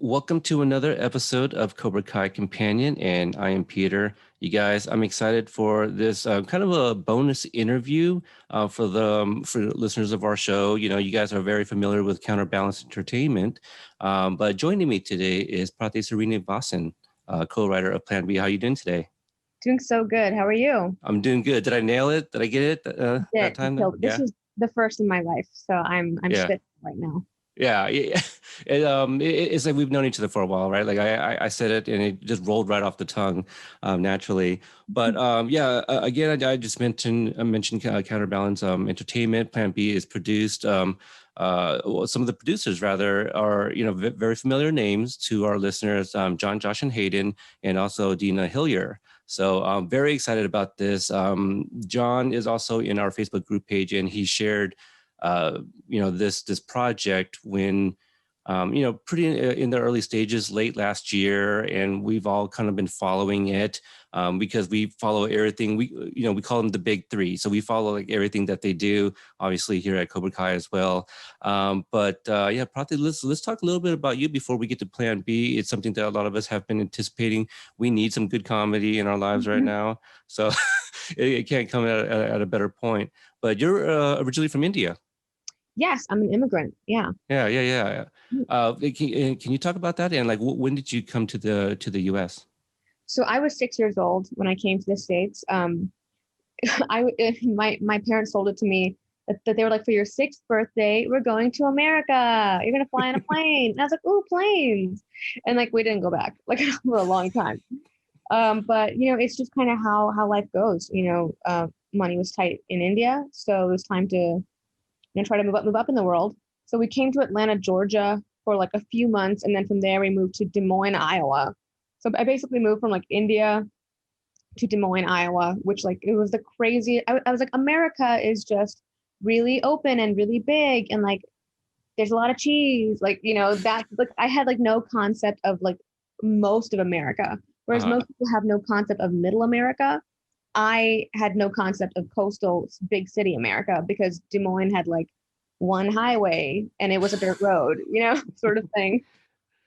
Welcome to another episode of Cobra Kai Companion, and I am Peter. You guys, I'm excited for this kind of a bonus interview for listeners of our show. You know, you guys are very familiar with Counterbalance Entertainment, but joining me today is Prathi Srinivasan, co-writer of Plan B. How are you doing today? Doing so good. How are you? I'm doing good. Did I nail it? Did I get it that time? This is the first in my life, so I'm spitting right now. Yeah. It's like we've known each other for a while, right? Like I said it and it just rolled right off the tongue naturally. But again, I just mentioned Counterbalance Entertainment. Plan B is produced. Some of the producers rather are very familiar names to our listeners: John, Josh, and Hayden, and also Dina Hillier. So I'm very excited about this. John is also in our Facebook group page, and he shared this project when pretty in the early stages late last year, and we've all kind of been following it because we follow everything. We call them the big three, so we follow like everything that they do, obviously here at Cobra Kai as well. Prathi, let's talk a little bit about you before we get to Plan B. It's something that a lot of us have been anticipating. We need some good comedy in our lives right now, so it can't come at a better point. But you're originally from India. Yes, I'm an immigrant. Yeah. Yeah. Can you talk about that? And like, when did you come to the U.S.? So I was 6 years old when I came to the States. My parents told it to me that they were like, for your 6th birthday, we're going to America. You're gonna fly on a plane. And I was like, oh, planes. And like we didn't go back like for a long time. But it's just kind of how life goes. Money was tight in India, so it was time to try to move up in the world. So we came to Atlanta, Georgia for like a few months. And then from there we moved to Des Moines, Iowa. So I basically moved from like India to Des Moines, Iowa, which like, it was the crazy. I was like, America is just really open and really big. And like, there's a lot of cheese, like, that like I had like no concept of like most of America. Whereas most people have no concept of middle America. I had no concept of coastal big city America because Des Moines had like one highway and it was a dirt road, sort of thing.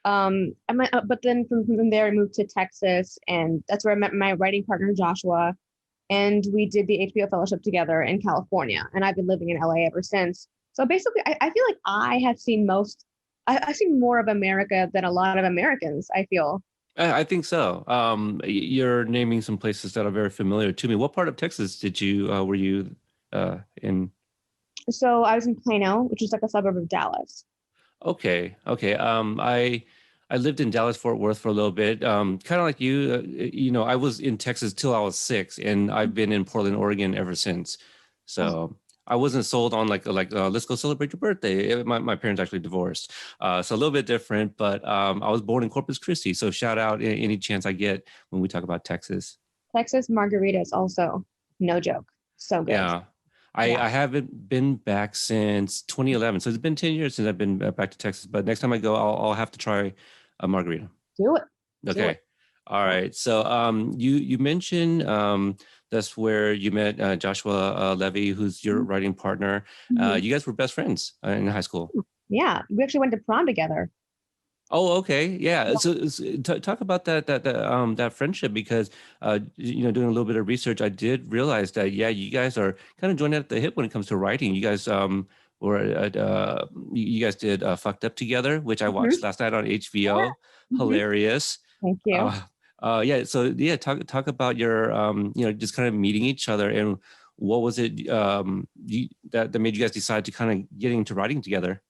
But then from there I moved to Texas, and that's where I met my writing partner Joshua, and we did the HBO fellowship together in California, and I've been living in LA ever since. So basically I feel like I have seen I've seen more of America than a lot of Americans, I feel. I think so. You're naming some places that are very familiar to me. What part of Texas were you in? So I was in Plano, which is like a suburb of Dallas. Okay. I lived in Dallas, Fort Worth for a little bit. Kind of like you. I was in Texas till I was 6, and I've been in Portland, Oregon ever since. So I wasn't sold on like let's go celebrate your birthday. My parents actually divorced, so a little bit different. But I was born in Corpus Christi, so shout out any chance I get when we talk about Texas. Texas margaritas also, no joke, so good. Yeah. I haven't been back since 2011, so it's been 10 years since I've been back to Texas. But next time I go, I'll have to try a margarita. Do it. Okay. All right. So you mentioned that's where you met Joshua Levy, who's your writing partner. You guys were best friends in high school. Yeah, we actually went to prom together. Oh, okay. Yeah. So talk about that friendship, because doing a little bit of research, I did realize that you guys are kind of joined at the hip when it comes to writing. You guys you guys did Fucked Up together, which I watched last night on HBO. Yeah. Hilarious. Thank you. Talk about your just kind of meeting each other, and what was it that made you guys decide to kind of get into writing together?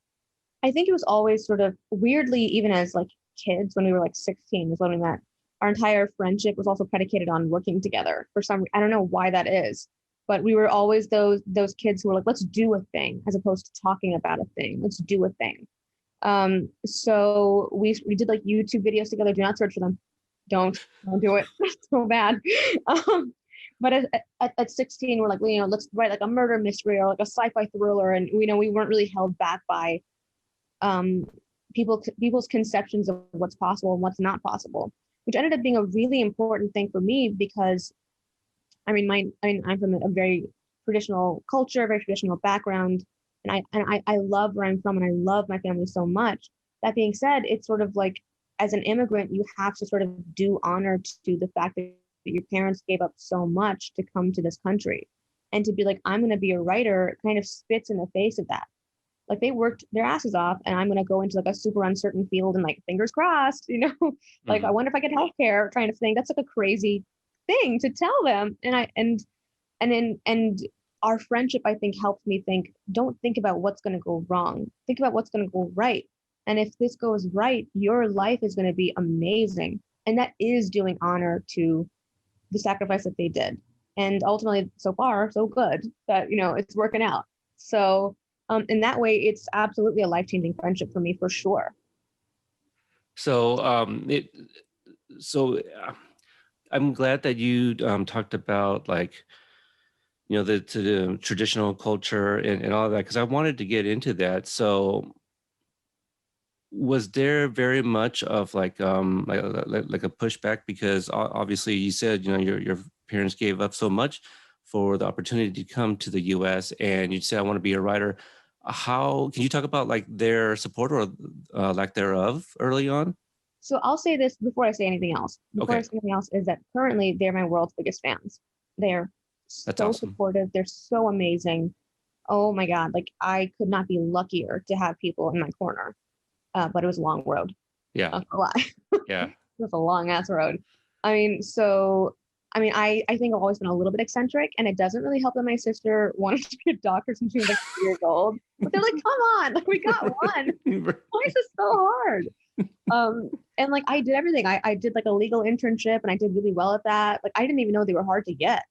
I think it was always sort of weirdly, even as like kids, when we were like 16, was learning that our entire friendship was also predicated on working together. For some, I don't know why that is, but we were always those kids who were like, let's do a thing, as opposed to talking about a thing. Let's do a thing. So we did like YouTube videos together. Do not search for them. Don't do it. It's so bad. But at 16, we're like, let's write like a murder mystery or like a sci-fi thriller, and we weren't really held back by people's conceptions of what's possible and what's not possible, which ended up being a really important thing for me because I'm from a very traditional culture, very traditional background, and I love where I'm from, and I love my family so much. That being said, it's sort of like as an immigrant, you have to sort of do honor to the fact that your parents gave up so much to come to this country. And to be like, I'm going to be a writer kind of spits in the face of that. Like they worked their asses off and I'm going to go into like a super uncertain field and like fingers crossed, like I wonder if I get healthcare, trying to think that's like a crazy thing to tell them. And our friendship, I think, helped me think, don't think about what's going to go wrong. Think about what's going to go right. And if this goes right, your life is going to be amazing. And that is doing honor to the sacrifice that they did. And ultimately, so far, so good that, it's working out. So in that way, it's absolutely a life-changing friendship for me, for sure. So I'm glad that you talked about like, the traditional culture and all that, because I wanted to get into that. So was there very much of like a pushback? Because obviously you said, your parents gave up so much for the opportunity to come to the US, and you said, I want to be a writer. How can you talk about like their support or lack thereof early on? So I'll say this before I say anything else. I say anything else is that currently they're my world's biggest fans. They're That's so awesome. supportive. They're so amazing. Oh my God. Like I could not be luckier to have people in my corner. But it was a long road. Yeah. Not gonna lie. Yeah. It was a long ass road. I think I've always been a little bit eccentric, and it doesn't really help that my sister wanted to be a doctor since she was like 3 years old. But they're like, come on, like we got one. Why is this so hard? And like I did everything. I did like a legal internship and I did really well at that. Like I didn't even know they were hard to get.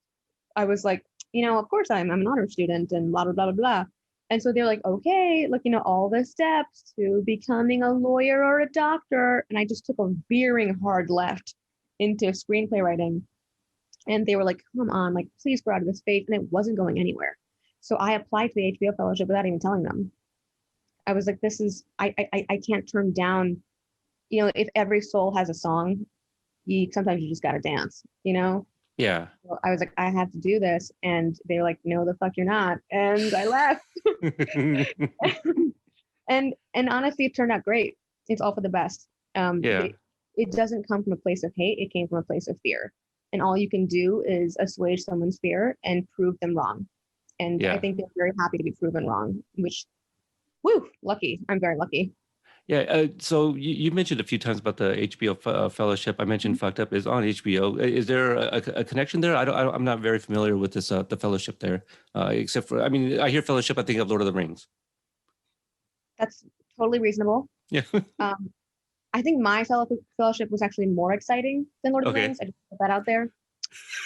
I was like, of course I'm an honor student and blah, blah, blah, blah, blah. And so they're like, okay, like, all the steps to becoming a lawyer or a doctor. And I just took a veering hard left into screenplay writing. And they were like, come on, like, please go out of this phase. And it wasn't going anywhere. So I applied to the HBO fellowship without even telling them. I was like, I can't turn down, if every soul has a song, sometimes you just got to dance, Yeah. So I was like, I have to do this. And they were like, no, the fuck you're not. And I left. and honestly, it turned out great. It's all for the best. Yeah. It doesn't come from a place of hate. It came from a place of fear. And all you can do is assuage someone's fear and prove them wrong. And I think they're very happy to be proven wrong, which, lucky. I'm very lucky. Yeah. So you mentioned a few times about the HBO fellowship. I mentioned Fucked Up is on HBO. Is there a connection there? I'm not very familiar with this the fellowship there, except for I hear fellowship. I think of Lord of the Rings. That's totally reasonable. Yeah. I think my fellowship was actually more exciting than Lord of the Rings. I just put that out there,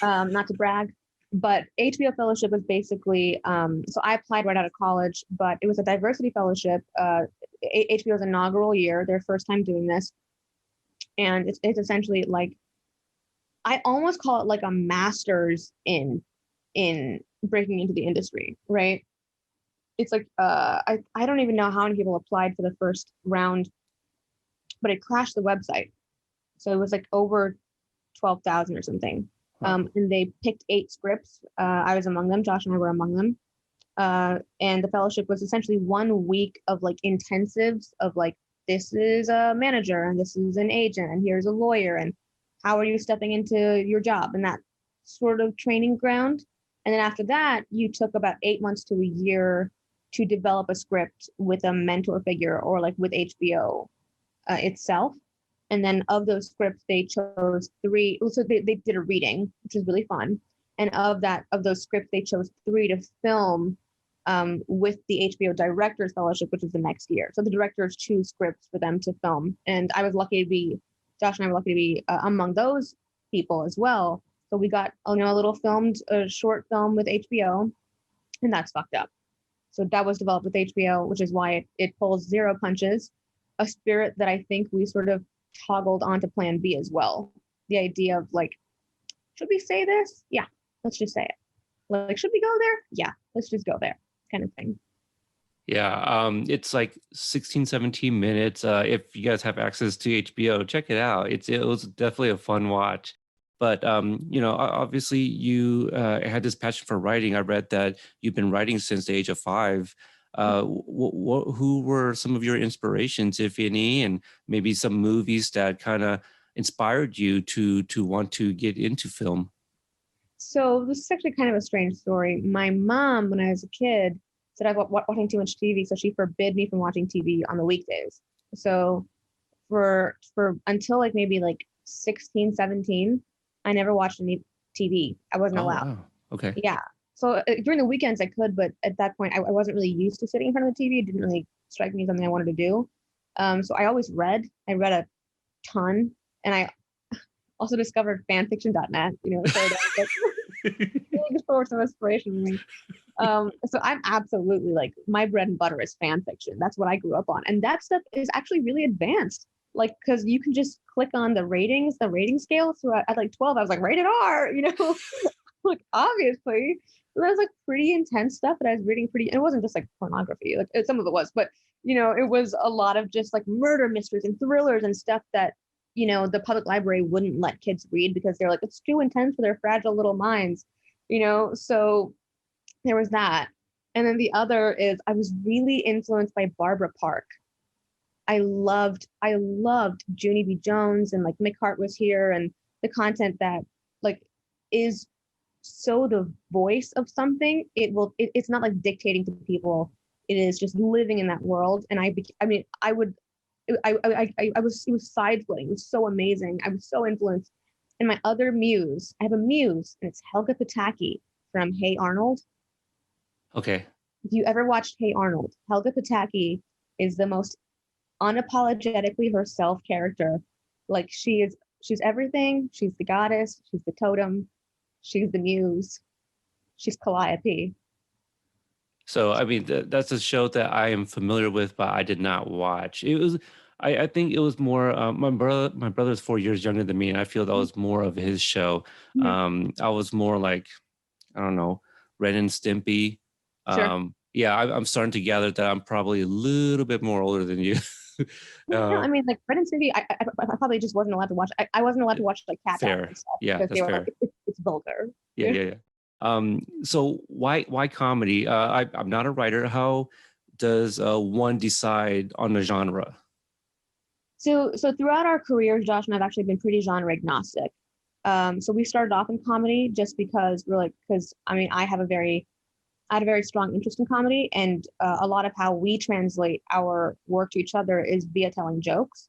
not to brag. But HBO fellowship was basically, so I applied right out of college, but it was a diversity fellowship. HBO's inaugural year, their first time doing this. And it's essentially like, I almost call it like a master's in breaking into the industry, right? It's like, I don't even know how many people applied for the first round, but it crashed the website. So it was like over 12,000 or something. And they picked 8 scripts. I was among them. Josh and I were among them. And the fellowship was essentially 1 week of like intensives of like, this is a manager and this is an agent and here's a lawyer and how are you stepping into your job and that sort of training ground. And then after that, you took about 8 months to a year to develop a script with a mentor figure or like with HBO itself. And then of those scripts, they chose 3. So they did a reading, which was really fun. And of those scripts, they chose 3 to film with the HBO Directors Fellowship, which was the next year. So the directors choose scripts for them to film. And I was lucky to be, Josh and I were lucky to be among those people as well. So we got, a little short film with HBO, and that's Fucked Up. So that was developed with HBO, which is why it pulls 0 punches, a spirit that I think we sort of toggled onto plan B as well. The idea of like, should we say this? Yeah, let's just say it. Like, should we go there? Yeah, let's just go there, kind of thing. Yeah, it's like 16, 17 minutes. If you guys have access to HBO, check it out. It was definitely a fun watch. But obviously you had this passion for writing. I read that you've been writing since the age of 5. who were some of your inspirations, if any, and maybe some movies that kind of inspired you to want to get into film? So this is actually kind of a strange story. My mom, when I was a kid, said I was watching too much TV, so she forbid me from watching TV on the weekdays. So for until like maybe like 16, 17, I never watched any TV. I wasn't Oh, allowed. wow. Okay. Yeah. So during the weekends I could, but at that point I wasn't really used to sitting in front of the TV. It didn't really strike me as something I wanted to do. So I always read. I read a ton, and I also discovered fanfiction.net. So that was like big source of inspiration for me. So I'm absolutely like, my bread and butter is fan fiction. That's what I grew up on, and that stuff is actually really advanced. Like, because you can just click on the rating scale. So at like 12, I was like rated R. Like obviously. So that was like pretty intense stuff that I was reading. It wasn't just like pornography. Like some of it was, but it was a lot of just like murder mysteries and thrillers and stuff that the public library wouldn't let kids read because they're like, it's too intense for their fragile little minds. So there was that. And then the other is, I was really influenced by Barbara Park. I loved Junie B. Jones, and like Mick Hart was here, and the content that like is so the voice of something. It's not like dictating to people. It is just living in that world. And it was side splitting. It was so amazing. I was so influenced. And my other muse, I have a muse, and it's Helga Pataki from Hey Arnold. Okay. If you ever watched Hey Arnold, Helga Pataki is the most unapologetically herself character. Like she's everything. She's the goddess. She's the totem. She's the muse. She's Calliope. So, I mean, that's a show that I am familiar with, but I did not watch. I think it was more, my brother's 4 years younger than me, and I feel that was more of his show. Mhm. I was more like, I don't know, Ren and Stimpy. Sure. Yeah, I'm starting to gather that I'm probably a little bit more older than you. No, uh, I mean, like Red and Stimpy, I probably just wasn't allowed to watch. I wasn't allowed to watch like Cat Dog Fair. and stuff Yeah, because that's they were like, fair. it's vulgar. Yeah, yeah, yeah. So why comedy? I'm not a writer. How does one decide on a genre? So throughout our careers, Josh and I've actually been pretty genre agnostic. So we started off in comedy just because because I mean, I had a very strong interest in comedy, and a lot of how we translate our work to each other is via telling jokes.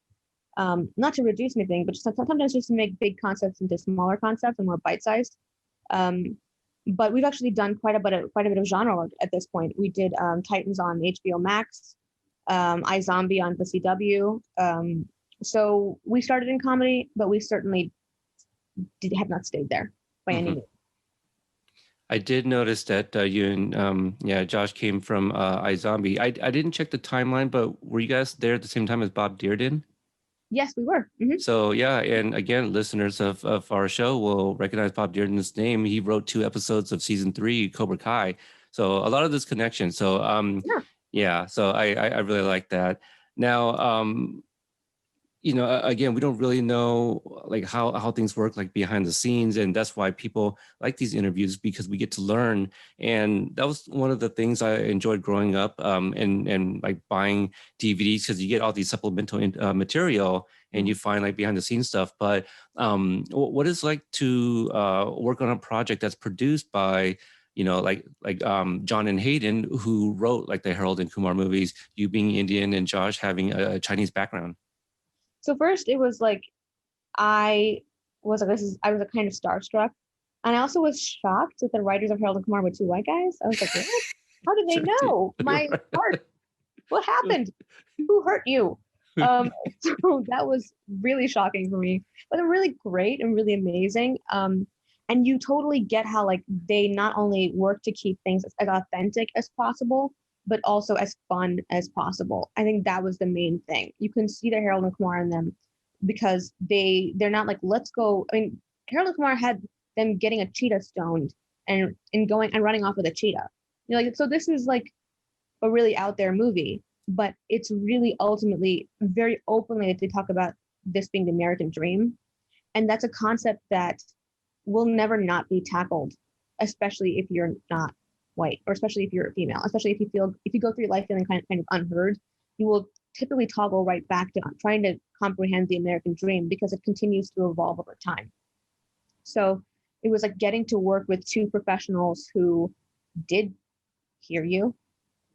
Not to reduce anything, but sometimes just to make big concepts into smaller concepts and more bite-sized. Um, but we've actually done quite a bit of genre work at this point. We did Titans on HBO Max, iZombie on the CW. So we started in comedy, but we certainly have not stayed there by any Mhm. means. I did notice that you and yeah, Josh came from iZombie. I didn't check the timeline, but were you guys there at the same time as Bob Dearden? Yes, we were. So yeah, and again, listeners of our show will recognize Bob Dearden's name. He wrote 2 episodes of season 3, Cobra Kai. So a lot of this connection. So Yeah. yeah, so I really like that. Now again, we don't really know like how things work like behind the scenes, and that's why people like these interviews, because we get to learn. And that was one of the things I enjoyed growing up, and like buying DVDs, because you get all these supplemental material, and you find like behind the scenes stuff. But what is like to work on a project that's produced by John and Hayden, who wrote like the Harold and Kumar movies, you being Indian and Josh having a Chinese background? So first, it was like I I was a kind of starstruck, and I also was shocked that the writers of Harold and Kumar were two white guys. I was like, what? How did they know my heart? What happened? Who hurt you? Um, so that was really shocking for me, but they're really great and really amazing. And you totally get how like they not only work to keep things as authentic as possible, but also as fun as possible. I think that was the main thing. You can see the Harold and Kumar in them because they're not like, let's go. I mean, Harold and Kumar had them getting a cheetah stoned and going and running off with a cheetah. Like, so this is like a really out there movie, but it's really ultimately very openly they talk about this being the American dream. And that's a concept that will never not be tackled, especially if you're not white, or especially if you're a female, especially if you go through life feeling kind of unheard, you will typically toggle right back to trying to comprehend the American dream because it continues to evolve over time. So it was like getting to work with two professionals who did hear you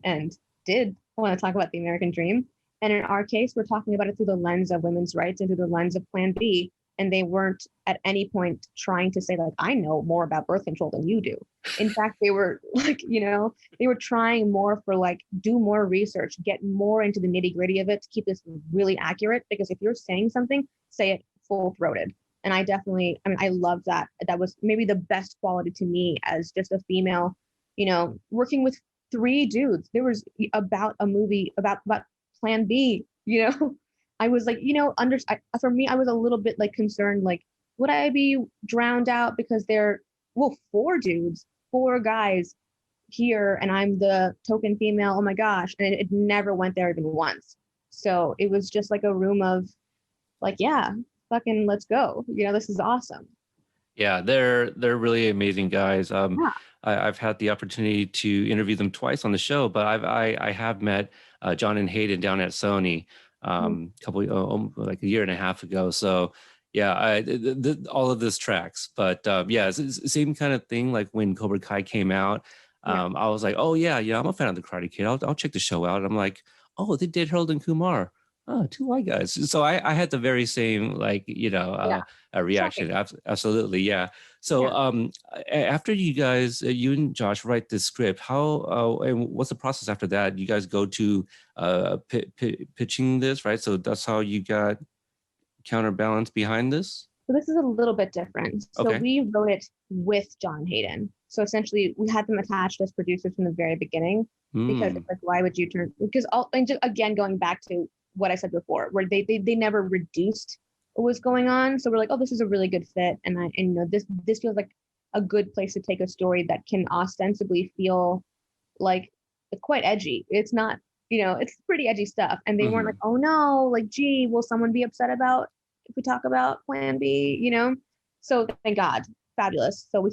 and did want to talk about the American dream. And in our case, we're talking about it through the lens of women's rights and through the lens of Plan B. And they weren't at any point trying to say, like, I know more about birth control than you do. In fact, they were like, they were trying more for like, do more research, get more into the nitty gritty of it to keep this really accurate. Because if you're saying something, say it full throated. And I love that. That was maybe the best quality to me as just a female, working with three dudes. There was about a movie about Plan B, I was like, for me, I was a little bit like concerned, like, would I be drowned out because four dudes, four guys here, and I'm the token female. Oh my gosh. And it never went there even once. So it was just like a room of like, yeah, fucking let's go. This is awesome. Yeah, they're really amazing guys. Yeah. I've had the opportunity to interview them twice on the show, but I have met John and Hayden down at Sony like a year and a half ago. So yeah, all of this tracks. But yeah, it's the same kind of thing. Like when Cobra Kai came out, I was like, oh yeah, I'm a fan of the Karate Kid. I'll check the show out. I'm like, oh, they did Harold and Kumar. Oh, two white guys. So I had the very same reaction. Absolutely, yeah. So after you guys, you and Josh write this script, how and what's the process after that? You guys go to pitching this, right? So that's how you got Counterbalance behind this. So this is a little bit different. So we wrote it with John Hayden. So essentially, we had them attached as producers from the very beginning because it's like, why would you turn? Because again, going back to what I said before, where they never reduced what was going on. So we're like, oh, this is a really good fit, and this feels like a good place to take a story that can ostensibly feel like it's quite edgy. It's not, it's pretty edgy stuff. And they weren't like, oh no, like, gee, will someone be upset about if we talk about Plan B? So thank God, fabulous. So we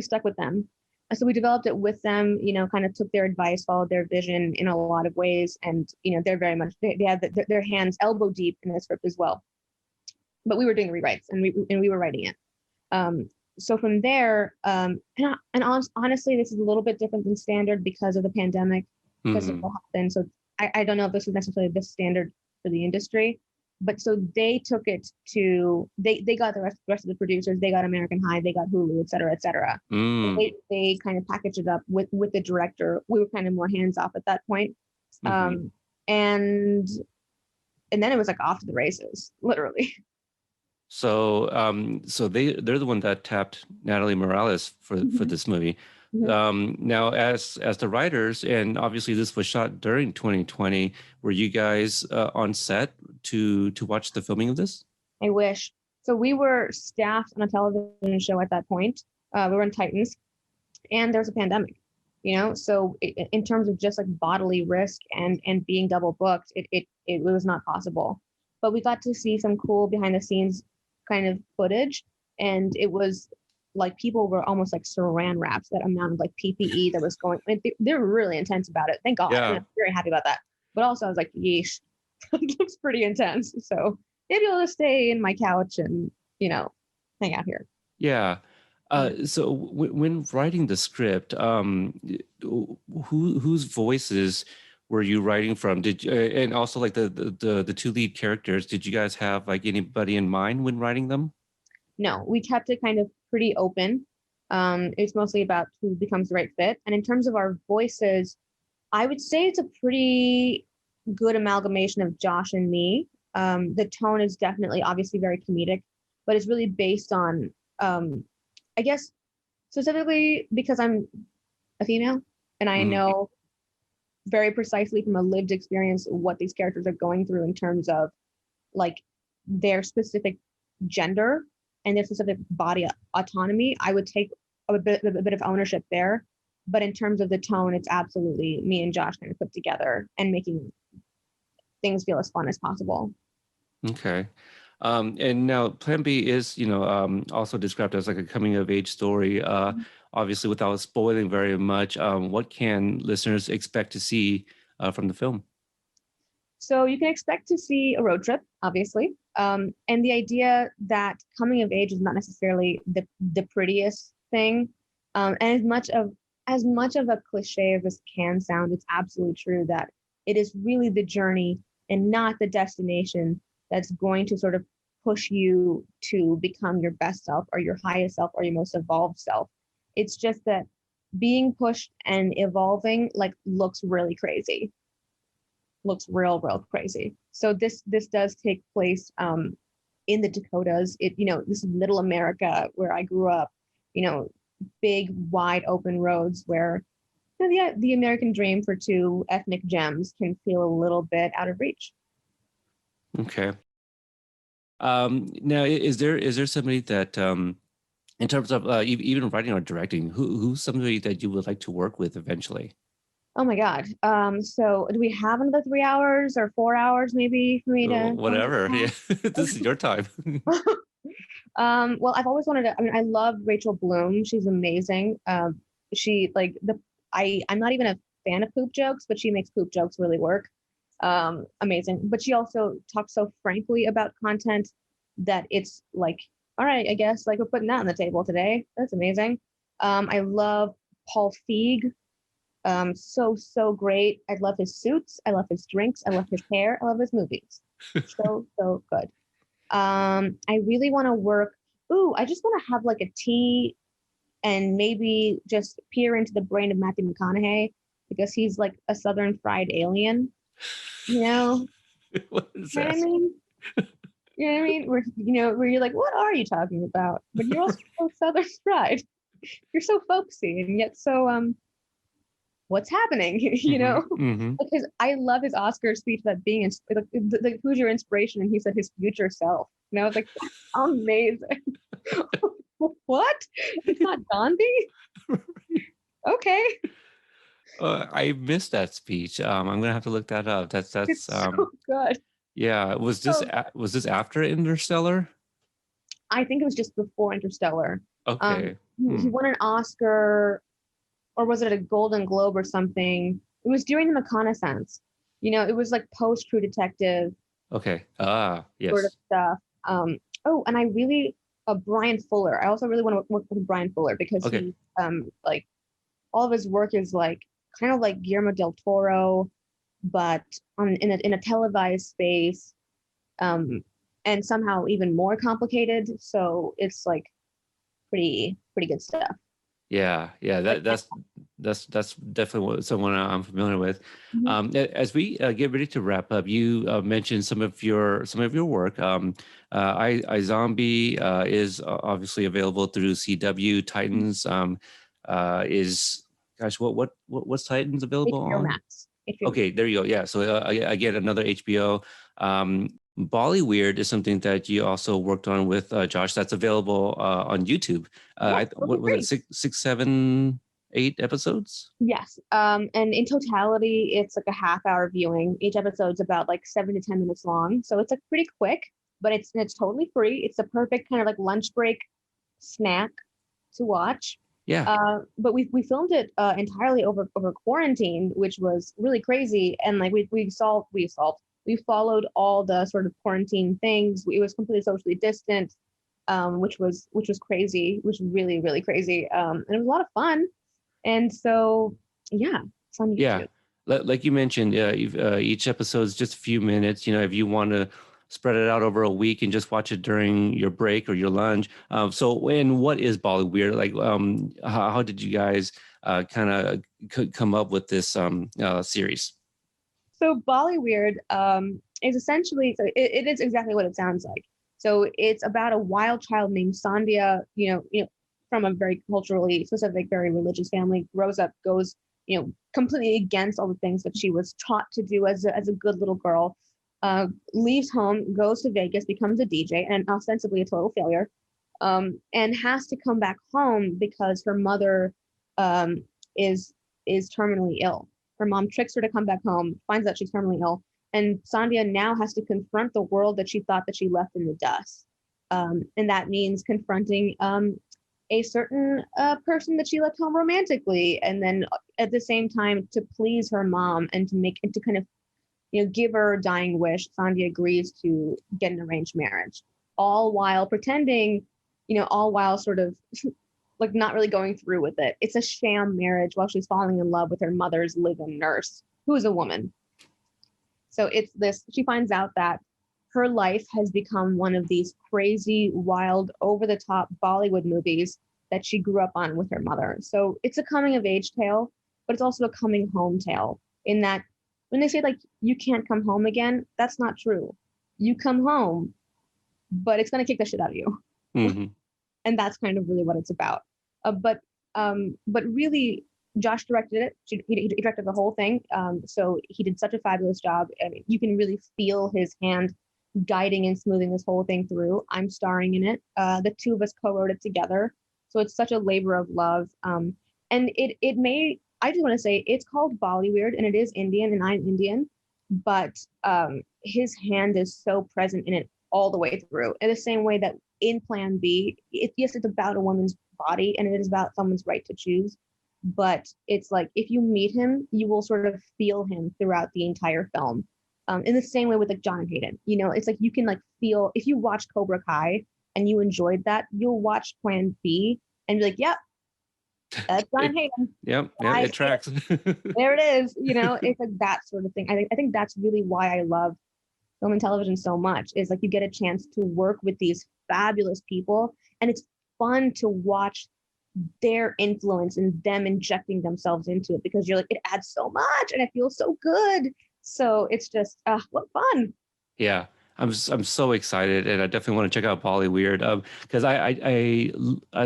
stuck with them. So we developed it with them, kind of took their advice, followed their vision in a lot of ways. And, they're very much, they had their hands elbow deep in the script as well. But we were doing the rewrites and we were writing it. So from there, and honestly, this is a little bit different than standard because of the pandemic, because of what happened. So I don't know if this is necessarily the standard for the industry. But so they took it to, they got the rest of the producers, they got American High, they got Hulu, et cetera, et cetera. They kind of packaged it up with the director. We were kind of more hands off at that point. And then it was like off to the races, literally. So they're the one that tapped Natalie Morales for this movie. Now, as the writers, and obviously this was shot during 2020, were you guys on set to watch the filming of this? I wish. So we were staffed on a television show at that point. We were in Titans, and there's a pandemic. So in terms of just like bodily risk and being double booked, it was not possible. But we got to see some cool behind the scenes kind of footage, and it was like people were almost like saran wraps, that amount of like PPE that was going. They're really intense about it. Thank God. Yeah. I'm very happy about that. But also I was like, yeesh, it looks pretty intense. So maybe I'll just stay in my couch and, hang out here. Yeah. So when writing the script, whose voices were you writing from? Did you, and also like the two lead characters, did you guys have like anybody in mind when writing them? No, we kept it kind of pretty open. It's mostly about who becomes the right fit. And in terms of our voices, I would say it's a pretty good amalgamation of Josh and me. The tone is definitely obviously very comedic, but it's really based on, I guess, specifically because I'm a female and I know very precisely from a lived experience what these characters are going through in terms of like their specific gender and their specific body autonomy. I would take a bit of ownership there. But in terms of the tone, it's absolutely me and Josh kind of put together and making things feel as fun as possible. Okay. And now Plan B is, also described as like a coming of age story. obviously without spoiling very much, what can listeners expect to see from the film? So you can expect to see a road trip, obviously, and the idea that coming of age is not necessarily the prettiest thing. And as much of a cliche as this can sound, it's absolutely true that it is really the journey and not the destination that's going to sort of push you to become your best self or your highest self or your most evolved self. It's just that being pushed and evolving like looks really crazy, looks real crazy. So this does take place in the Dakotas. This is middle America where I grew up, big wide open roads where the American dream for two ethnic gems can feel a little bit out of reach. Okay. Now, is there somebody that, in terms of even writing or directing, who's somebody that you would like to work with eventually? Oh my God. So do we have another 3 hours or 4 hours maybe for me to Whatever. Yeah, this is your time. well, I've always wanted to, I mean, I love Rachel Bloom. She's amazing. She like I'm not even a fan of poop jokes, but she makes poop jokes really work. Amazing. But she also talks so frankly about content that it's like, all right, I guess like we're putting that on the table today. That's amazing. I love Paul Feig. So great. I love his suits. I love his drinks. I love his hair. I love his movies. So good. I really want to work. Ooh, I just want to have like a tea and maybe just peer into the brain of Matthew McConaughey because he's like a Southern fried alien. You know, What is you know what I that? mean? You know what I mean? Where you're like, what are you talking about? But you're also so Southern fried. You're so folksy and yet so what's happening? Hmm. Because I love his Oscar speech about being like who's your inspiration, and he said his future self. I was like, that's amazing. What? It's not Gandhi? Okay, I missed that speech. I'm gonna have to look that up. it's That's so good. yeah. So Was this after Interstellar? I think it was just before Interstellar. Okay. He Hmm. won an Oscar, or was it a Golden Globe or something? It was during the reconnaissance. It was like post True Detective Okay. Ah, sort of yes. stuff. Oh, and I really Brian Fuller. I also really want to work with Brian Fuller because Okay. he like all of his work is like kind of like Guillermo del Toro, but in a televised space, and somehow even more complicated. So it's like pretty good stuff. Yeah, yeah, Like, that's definitely someone I'm familiar with. mhm. As we get ready to wrap up, you mentioned some of your work. I Zombie is obviously available through CW. Titans is, gosh, what's Titans available HBO on? Max. HBO Max. Okay, there you go. Yeah, so again, another HBO. Bollyweird is something that you also worked on with Josh. That's available on YouTube. Yeah, totally What was it? free. Six, 7, 8 episodes? Yes. And in totality, it's like a half-hour viewing. Each episode's about like 7 to 10 minutes long. So it's like pretty quick, but it's totally free. It's a perfect kind of like lunch break snack to watch. Yeah, But we filmed it entirely over quarantine, which was really crazy. And like we followed all the sort of quarantine things. It was completely socially distant, which was crazy, which was really crazy. And it was a lot of fun. And so, yeah, it's on yeah. YouTube. Like you mentioned, each episode is just a few minutes. If you want to spread it out over a week and just watch it during your break or your lunch. So, what is Bollyweird? Like, how did you guys kind of come up with this series? So Bollyweird is essentially it is exactly what it sounds like. So it's about a wild child named Sandhya, from a very culturally specific, very religious family, grows up, goes, completely against all the things that she was taught to do as a good little girl, leaves home, goes to Vegas, becomes a DJ, and ostensibly a total failure, and has to come back home because her mother um, is terminally ill. Her mom tricks her to come back home, finds out she's terminally ill, and Sandhya now has to confront the world that she thought that she left in the dust. And that means confronting a certain person that she left home romantically, and then at the same time to please her mom and to kind of give her a dying wish, Sandy agrees to get an arranged marriage, all while pretending, all while sort of like not really going through with it. It's a sham marriage while she's falling in love with her mother's live-in nurse, who is a woman. So she finds out that her life has become one of these crazy, wild, over-the-top Bollywood movies that she grew up on with her mother. So it's a coming-of-age tale, but it's also a coming-home tale, in that when they say, like, you can't come home again, that's not true. You come home, but it's going to kick the shit out of you. Mm-hmm. And that's kind of really what it's about. But really, Josh directed it. He directed the whole thing. So he did such a fabulous job. I mean, you can really feel his hand guiding and smoothing this whole thing through. I'm starring in it. The two of us co-wrote it together. So it's such a labor of love. And I just want to say it's called Bollyweird, and it is Indian, and I'm Indian, but his hand is so present in it all the way through. In the same way that in Plan B, yes, it's about a woman's body and it is about someone's right to choose, but it's like if you meet him, you will sort of feel him throughout the entire film. In the same way with like John and Hayden, it's like you can like feel, if you watch Cobra Kai and you enjoyed that, you'll watch Plan B and be like, yep, that's John and Hayden. Yep, it tracks. There it is. It's like that sort of thing. I think that's really why I love film and television so much, is like you get a chance to work with these fabulous people, and it's fun to watch their influence and them injecting themselves into it, because you're like, it adds so much and it feels so good. So it's just what fun. Yeah, I'm so excited, and I definitely want to check out Bollyweird because I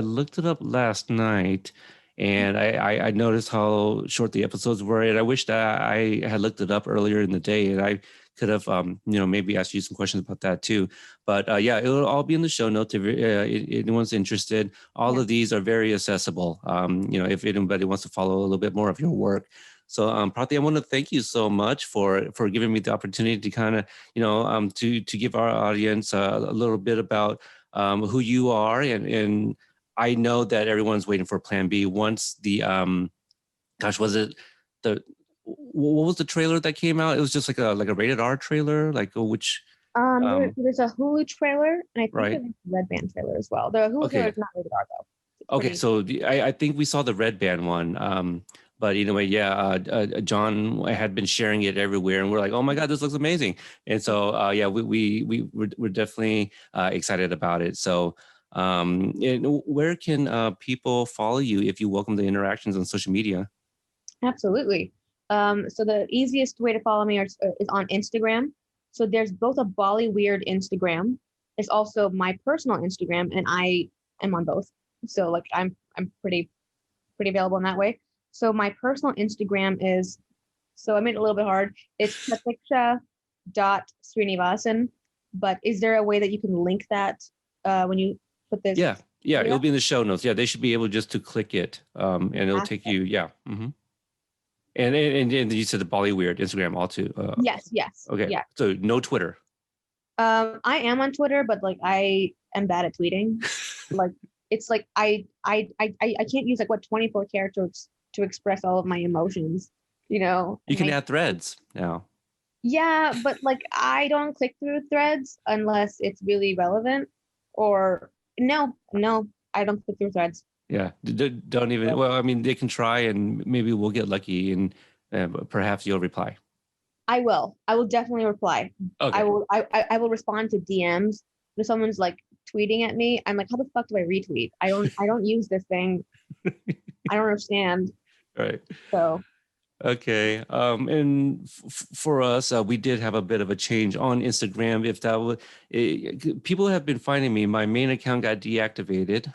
looked it up last night, and I noticed how short the episodes were, and I wish that I had looked it up earlier in the day, and I could have maybe asked you some questions about that too. But yeah, it'll all be in the show notes if anyone's interested. All of these are very accessible. If anybody wants to follow a little bit more of your work. So, Prathi, I want to thank you so much for giving me the opportunity to kind of, to give our audience a little bit about who you are, and I know that everyone's waiting for Plan B. Once the, was it what was the trailer that came out? It was just like a rated R trailer, like which. There's a Hulu trailer, and I think right. there's a Red Band trailer as well. The Hulu trailer is not rated R though. Okay, so I think we saw the Red Band one. But anyway, yeah, John had been sharing it everywhere, and we're like, "Oh my God, this looks amazing!" And so, we're definitely excited about it. So, and where can people follow you if you welcome the interactions on social media? Absolutely. So the easiest way to follow me is on Instagram. So there's both a Bollyweird Instagram. There's also my personal Instagram, and I am on both. So like I'm pretty available in that way. So my personal Instagram is, so I made it a little bit hard. It's Srinivasan. But is there a way that you can link that when you put this? Yeah, it'll be in the show notes. Yeah, they should be able just to click it, and it'll take you. Yeah. Mm-hmm. And you said the Bollyweird Instagram also. Yes. Okay. Yeah. So no Twitter. I am on Twitter, but like I am bad at tweeting. Like it's like I can't use 24 characters to express all of my emotions. You can add threads now. Yeah, but like I don't click through threads unless it's really relevant. Or no, I don't click through threads. Yeah, don't even. Well, I mean, they can try, and maybe we'll get lucky, and perhaps you'll reply. I will definitely reply. Okay. I will respond to DMs. If someone's like tweeting at me, I'm like, how the fuck do I retweet? I don't use this thing. I don't understand. Right. So. Okay. And for us, we did have a bit of a change on Instagram. If that was, people have been finding me. My main account got deactivated.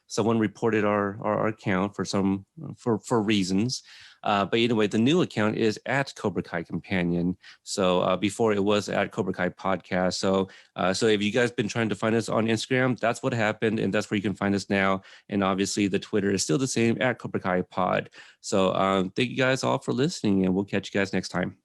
Someone reported our account for reasons. But anyway, the new account is at Cobra Kai Kompanion. So before it was at Cobra Kai Podcast. So if you guys been trying to find us on Instagram, that's what happened, and that's where you can find us now. And obviously, the Twitter is still the same at Cobra Kai Pod. So thank you guys all for listening, and we'll catch you guys next time.